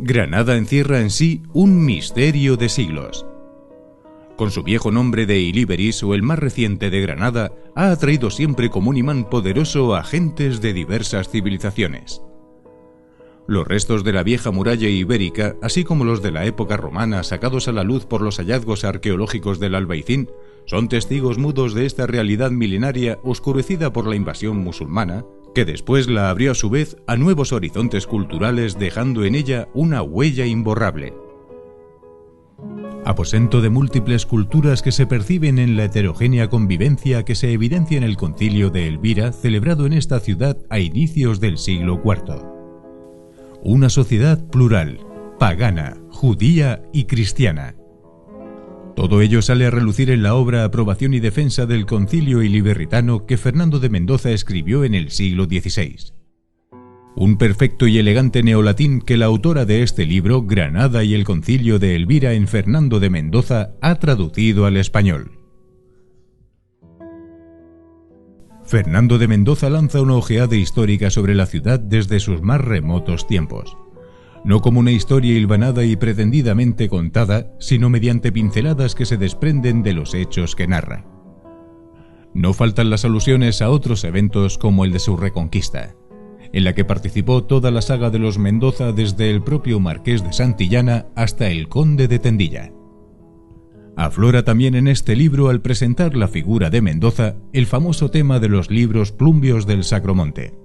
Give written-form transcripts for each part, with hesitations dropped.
Granada encierra en sí un misterio de siglos. Con su viejo nombre de Ilíberis, o el más reciente de Granada, ha atraído siempre como un imán poderoso a gentes de diversas civilizaciones. Los restos de la vieja muralla ibérica, así como los de la época romana sacados a la luz por los hallazgos arqueológicos del Albaicín, son testigos mudos de esta realidad milenaria oscurecida por la invasión musulmana, que después la abrió a su vez a nuevos horizontes culturales, dejando en ella una huella imborrable. Aposento de múltiples culturas que se perciben en la heterogénea convivencia que se evidencia en el Concilio de Elvira, celebrado en esta ciudad a inicios del siglo IV. Una sociedad plural, pagana, judía y cristiana. Todo ello sale a relucir en la obra Aprobación y Defensa del Concilio Iliberritano que Fernando de Mendoza escribió en el siglo XVI. Un perfecto y elegante neolatín que la autora de este libro, Granada y el Concilio de Elvira en Fernando de Mendoza, ha traducido al español. Fernando de Mendoza lanza una ojeada histórica sobre la ciudad desde sus más remotos tiempos. No como una historia hilvanada y pretendidamente contada, sino mediante pinceladas que se desprenden de los hechos que narra. No faltan las alusiones a otros eventos como el de su reconquista, en la que participó toda la saga de los Mendoza desde el propio Marqués de Santillana hasta el Conde de Tendilla. Aflora también en este libro, al presentar la figura de Mendoza, el famoso tema de los libros plumbios del Sacromonte,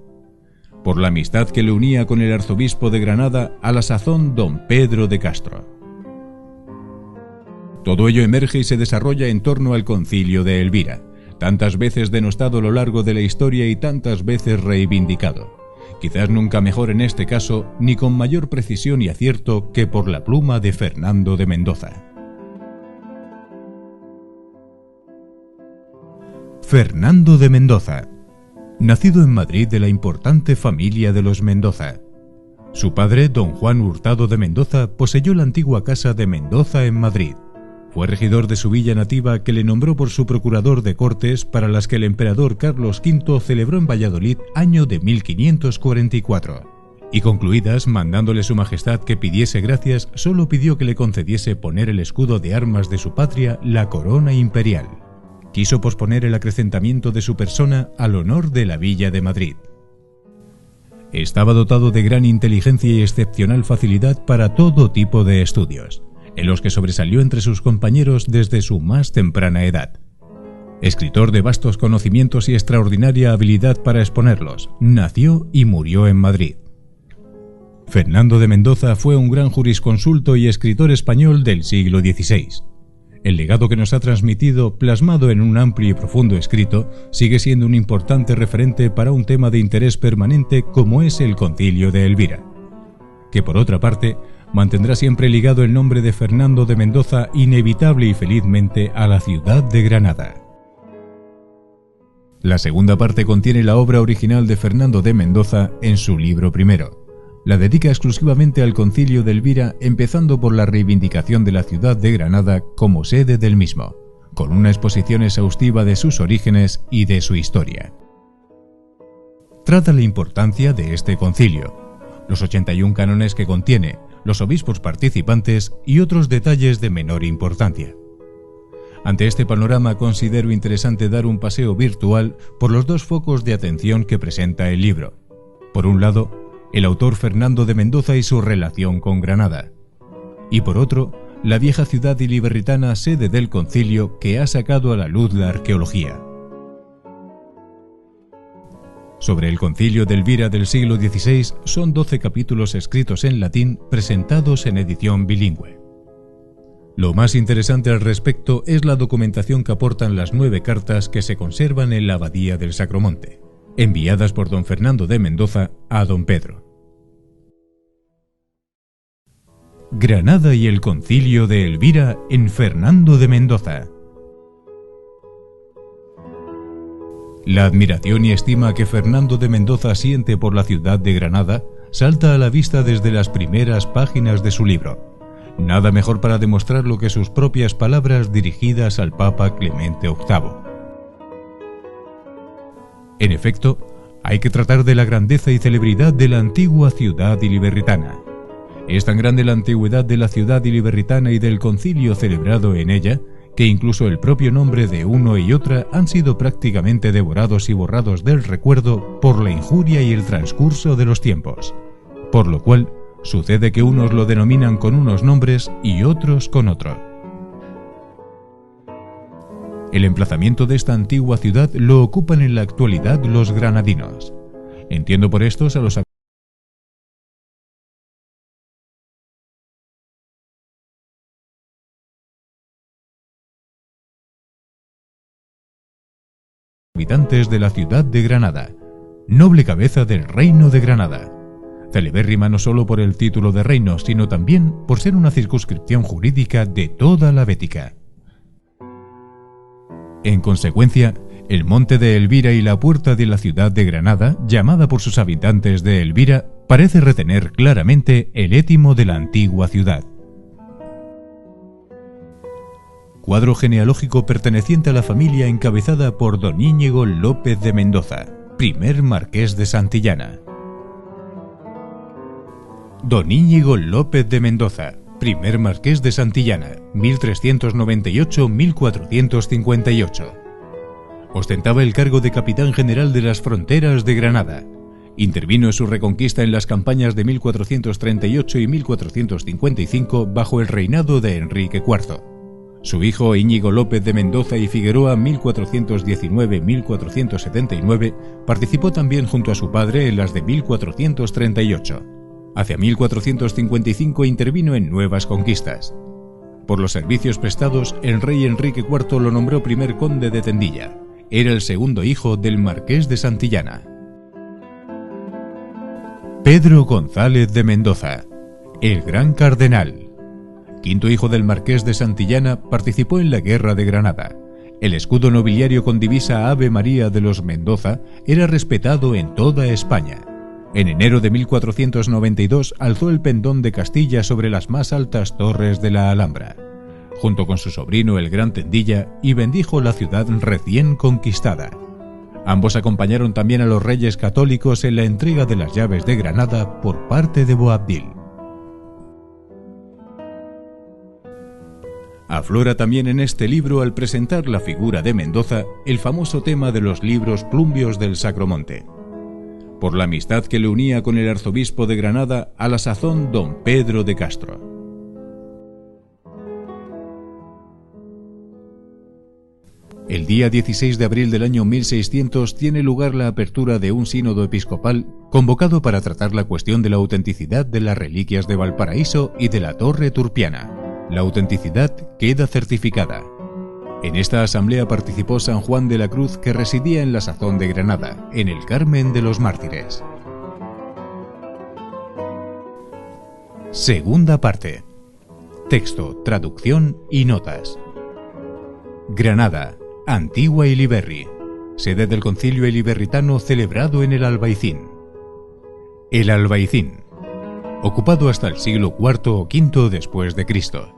por la amistad que le unía con el arzobispo de Granada, a la sazón don Pedro de Castro. Todo ello emerge y se desarrolla en torno al Concilio de Elvira, tantas veces denostado a lo largo de la historia y tantas veces reivindicado, quizás nunca mejor en este caso, ni con mayor precisión y acierto que por la pluma de Fernando de Mendoza. Fernando de Mendoza, nacido en Madrid de la importante familia de los Mendoza. Su padre, don Juan Hurtado de Mendoza, poseyó la antigua casa de Mendoza en Madrid. Fue regidor de su villa nativa, que le nombró por su procurador de Cortes, para las que el emperador Carlos V celebró en Valladolid año de 1544. Y concluidas, mandándole su majestad que pidiese gracias, solo pidió que le concediese poner el escudo de armas de su patria, la corona imperial. Quiso posponer el acrecentamiento de su persona al honor de la villa de Madrid. Estaba dotado de gran inteligencia y excepcional facilidad para todo tipo de estudios, en los que sobresalió entre sus compañeros desde su más temprana edad. Escritor de vastos conocimientos y extraordinaria habilidad para exponerlos, nació y murió en Madrid. Fernando de Mendoza fue un gran jurisconsulto y escritor español del siglo XVI. El legado que nos ha transmitido, plasmado en un amplio y profundo escrito, sigue siendo un importante referente para un tema de interés permanente como es el Concilio de Elvira, que por otra parte mantendrá siempre ligado el nombre de Fernando de Mendoza inevitable y felizmente a la ciudad de Granada. La segunda parte contiene la obra original de Fernando de Mendoza en su libro primero. La dedica exclusivamente al Concilio de Elvira, empezando por la reivindicación de la ciudad de Granada como sede del mismo, con una exposición exhaustiva de sus orígenes y de su historia. Trata la importancia de este concilio, los 81 cánones que contiene, los obispos participantes y otros detalles de menor importancia. Ante este panorama considero interesante dar un paseo virtual por los dos focos de atención que presenta el libro. Por un lado, el autor Fernando de Mendoza y su relación con Granada, y por otro, la vieja ciudad iliberritana, sede del concilio, que ha sacado a la luz la arqueología. Sobre el Concilio de Elvira del siglo XVI son 12 capítulos escritos en latín, presentados en edición bilingüe. Lo más interesante al respecto es la documentación que aportan las 9 cartas que se conservan en la abadía del Sacromonte, enviadas por don Fernando de Mendoza a don Pedro. Granada y el Concilio de Elvira en Fernando de Mendoza. La admiración y estima que Fernando de Mendoza siente por la ciudad de Granada salta a la vista desde las primeras páginas de su libro. Nada mejor para demostrarlo que sus propias palabras dirigidas al Papa Clemente VIII. En efecto, hay que tratar de la grandeza y celebridad de la antigua ciudad iliberritana. Es tan grande la antigüedad de la ciudad iliberritana y del concilio celebrado en ella, que incluso el propio nombre de uno y otra han sido prácticamente devorados y borrados del recuerdo por la injuria y el transcurso de los tiempos, por lo cual sucede que unos lo denominan con unos nombres y otros con otro. El emplazamiento de esta antigua ciudad lo ocupan en la actualidad los granadinos. Entiendo por estos a los habitantes de la ciudad de Granada, noble cabeza del reino de Granada, celebérrima no solo por el título de reino, sino también por ser una circunscripción jurídica de toda la Bética. En consecuencia, el monte de Elvira y la puerta de la ciudad de Granada, llamada por sus habitantes de Elvira, parece retener claramente el étimo de la antigua ciudad. Cuadro genealógico perteneciente a la familia encabezada por don Íñigo López de Mendoza, primer marqués de Santillana. Don Íñigo López de Mendoza, primer marqués de Santillana, 1398-1458. Ostentaba el cargo de capitán general de las fronteras de Granada. Intervino en su reconquista en las campañas de 1438 y 1455 bajo el reinado de Enrique IV. Su hijo Íñigo López de Mendoza y Figueroa, 1419-1479, participó también junto a su padre en las de 1438. Hacia 1455 intervino en nuevas conquistas. Por los servicios prestados, el rey Enrique IV lo nombró primer conde de Tendilla. Era el segundo hijo del marqués de Santillana. Pedro González de Mendoza, el gran cardenal. Quinto hijo del marqués de Santillana, participó en la Guerra de Granada. El escudo nobiliario con divisa Ave María de los Mendoza era respetado en toda España. En enero de 1492 alzó el pendón de Castilla sobre las más altas torres de la Alhambra, junto con su sobrino el Gran Tendilla, y bendijo la ciudad recién conquistada. Ambos acompañaron también a los reyes católicos en la entrega de las llaves de Granada por parte de Boabdil. Aflora también en este libro, al presentar la figura de Mendoza, el famoso tema de los libros plumbios del Sacromonte, por la amistad que le unía con el arzobispo de Granada, a la sazón don Pedro de Castro. El día 16 de abril del año 1600 tiene lugar la apertura de un sínodo episcopal convocado para tratar la cuestión de la autenticidad de las reliquias de Valparaíso y de la Torre Turpiana. La autenticidad queda certificada. En esta asamblea participó San Juan de la Cruz, que residía en la sazón de Granada, en el Carmen de los Mártires. Segunda parte. Texto, traducción y notas. Granada, Antigua Iliberri, sede del concilio iliberritano celebrado en el Albaicín. El Albaicín, ocupado hasta el siglo IV o V después de Cristo.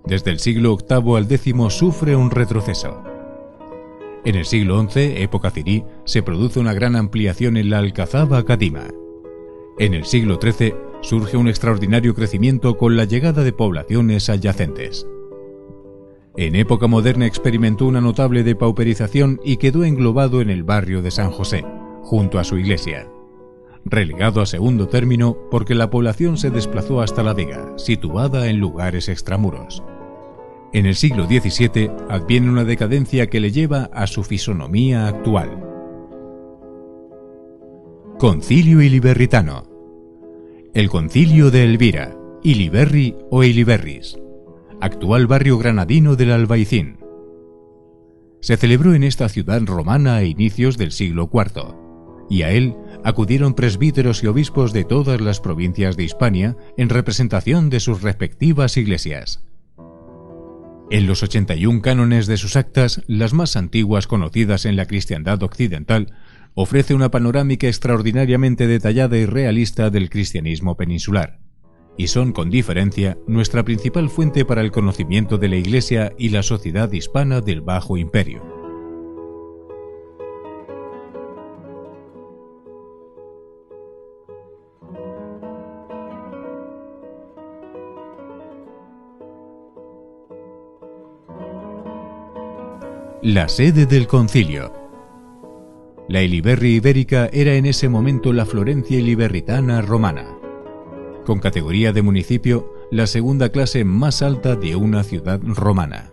Desde el siglo VIII al X sufre un retroceso. En el siglo XI, época cirí, se produce una gran ampliación en la Alcazaba Cadima. En el siglo XIII surge un extraordinario crecimiento con la llegada de poblaciones adyacentes. En época moderna experimentó una notable depauperización y quedó englobado en el barrio de San José, junto a su iglesia, relegado a segundo término porque la población se desplazó hasta La Vega, situada en lugares extramuros. En el siglo XVII adviene una decadencia que le lleva a su fisonomía actual. Concilio Iliberritano. El concilio de Elvira, Iliberri o Iliberris, actual barrio granadino del Albaicín. Se celebró en esta ciudad romana a inicios del siglo IV, y a él acudieron presbíteros y obispos de todas las provincias de Hispania en representación de sus respectivas iglesias. En los 81 cánones de sus actas, las más antiguas conocidas en la cristiandad occidental, ofrece una panorámica extraordinariamente detallada y realista del cristianismo peninsular, y son con diferencia nuestra principal fuente para el conocimiento de la Iglesia y la sociedad hispana del Bajo Imperio. La sede del concilio. La Iliberri ibérica era en ese momento la Florencia iliberritana romana, con categoría de municipio, la segunda clase más alta de una ciudad romana.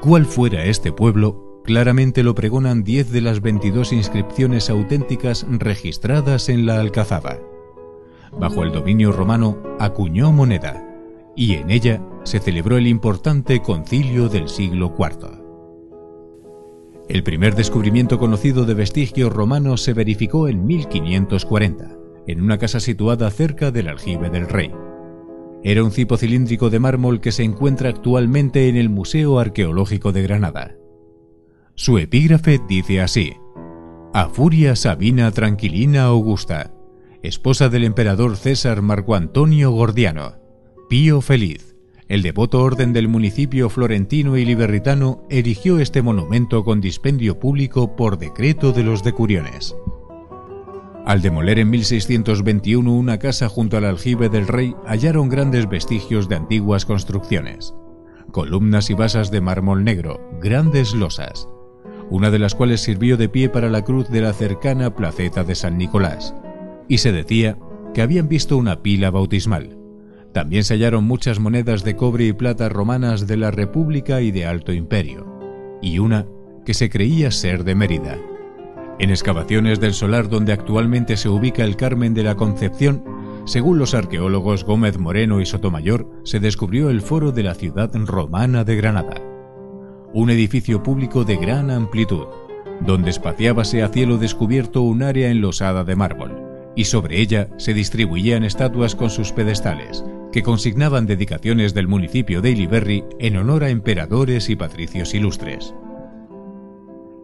¿Cuál fuera este pueblo? Claramente lo pregonan 10 de las 22 inscripciones auténticas registradas en la Alcazaba. Bajo el dominio romano acuñó moneda, y en ella se celebró el importante concilio del siglo IV. El primer descubrimiento conocido de vestigios romanos se verificó en 1540, en una casa situada cerca del aljibe del rey. Era un cipo cilíndrico de mármol que se encuentra actualmente en el Museo Arqueológico de Granada. Su epígrafe dice así: A Furia Sabina Tranquilina Augusta, esposa del emperador César Marco Antonio Gordiano, Pío Feliz, el devoto orden del municipio florentino y liberritano, erigió este monumento con dispendio público por decreto de los decuriones. Al demoler en 1621 una casa junto al aljibe del rey, hallaron grandes vestigios de antiguas construcciones, columnas y basas de mármol negro, grandes losas, una de las cuales sirvió de pie para la cruz de la cercana placeta de San Nicolás, y se decía que habían visto una pila bautismal. También se hallaron muchas monedas de cobre y plata romanas de la República y de Alto Imperio, y una que se creía ser de Mérida. En excavaciones del solar donde actualmente se ubica el Carmen de la Concepción, según los arqueólogos Gómez Moreno y Sotomayor, se descubrió el foro de la ciudad romana de Granada, un edificio público de gran amplitud, donde espaciábase a cielo descubierto un área enlosada de mármol, y sobre ella se distribuían estatuas con sus pedestales, que consignaban dedicaciones del municipio de Iliberri en honor a emperadores y patricios ilustres.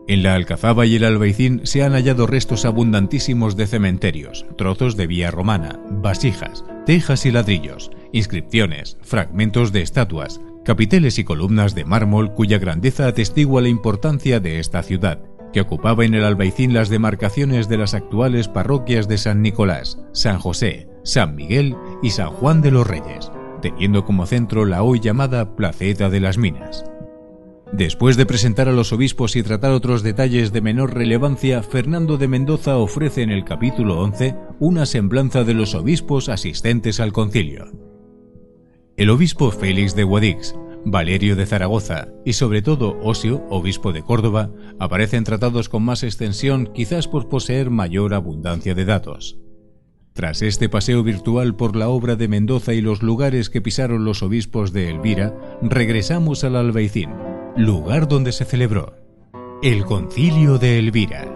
En la Alcazaba y el Albaicín se han hallado restos abundantísimos de cementerios, trozos de vía romana, vasijas, tejas y ladrillos, inscripciones, fragmentos de estatuas, capiteles y columnas de mármol cuya grandeza atestigua la importancia de esta ciudad, que ocupaba en el Albaicín las demarcaciones de las actuales parroquias de San Nicolás, San José, San Miguel y San Juan de los Reyes, teniendo como centro la hoy llamada Placeta de las Minas. Después de presentar a los obispos y tratar otros detalles de menor relevancia, Fernando de Mendoza ofrece en el capítulo 11 una semblanza de los obispos asistentes al concilio. El obispo Félix de Guadix, Valerio de Zaragoza y sobre todo Osio, obispo de Córdoba, aparecen tratados con más extensión, quizás por poseer mayor abundancia de datos. Tras este paseo virtual por la obra de Mendoza y los lugares que pisaron los obispos de Elvira, regresamos al Albaicín, lugar donde se celebró el Concilio de Elvira.